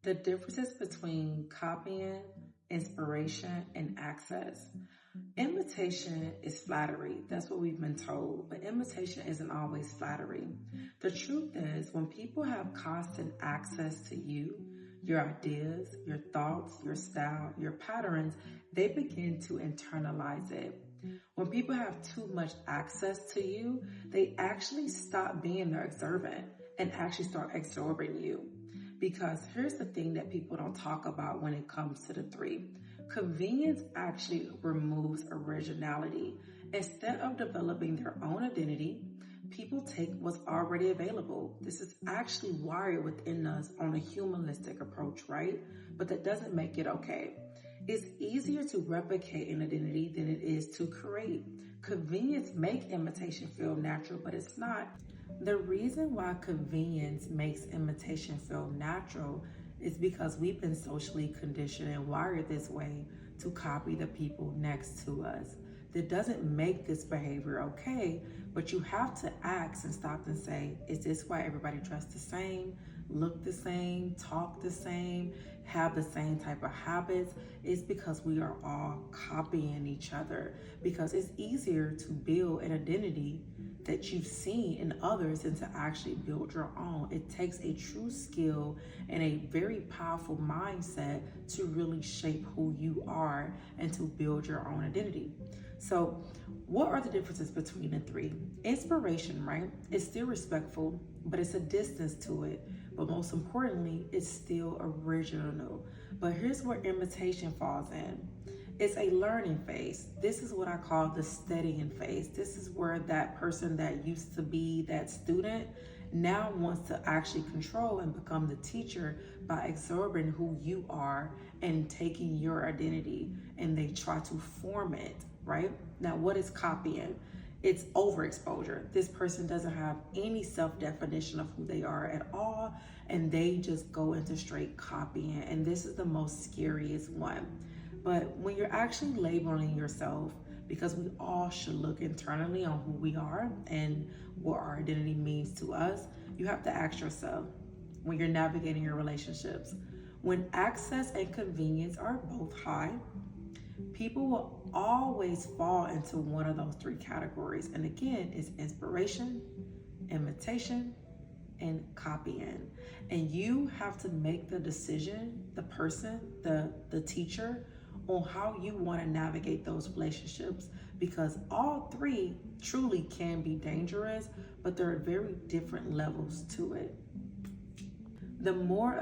The differences between copying, inspiration, and access. Imitation is flattery. That's what we've been told. But imitation isn't always flattery. The truth is, when people have constant access to you, your ideas, your thoughts, your style, your patterns, they begin to internalize it. When people have too much access to you, they actually stop being their observant and actually start absorbing you. Because here's the thing that people don't talk about when it comes to the three. Convenience actually removes originality. Instead of developing their own identity, people take what's already available. This is actually wired within us on a humanistic approach, right? But that doesn't make it okay. It's easier to replicate an identity than it is to create. Convenience makes imitation feel natural, but it's not. The reason why convenience makes imitation feel natural is because we've been socially conditioned and wired this way to copy the people next to us. That doesn't make this behavior okay, but you have to ask and stop and say, is this why everybody dressed the same, look the same, talk the same, have the same type of habits? It's because we are all copying each other, because it's easier to build an identity that you've seen in others and to actually build your own. It takes a true skill and a very powerful mindset to really shape who you are and to build your own identity. So what are the differences between the three? Inspiration, right? It's still respectful, but it's a distance to it. But most importantly, it's still original. But here's where imitation falls in. It's a learning phase. This is what I call the studying phase. This is where that person that used to be that student now wants to actually control and become the teacher by absorbing who you are and taking your identity, and they try to form it, right? Now, what is copying? It's overexposure. This person doesn't have any self-definition of who they are at all, and they just go into straight copying, and this is the most scariest one. But when you're actually labeling yourself, because we all should look internally on who we are and what our identity means to us, you have to ask yourself when you're navigating your relationships, when access and convenience are both high, people will always fall into one of those three categories. And again, it's inspiration, imitation, and copying. And you have to make the decision, the person, the teacher, on how you want to navigate those relationships, because all three truly can be dangerous, but there are very different levels to it. The more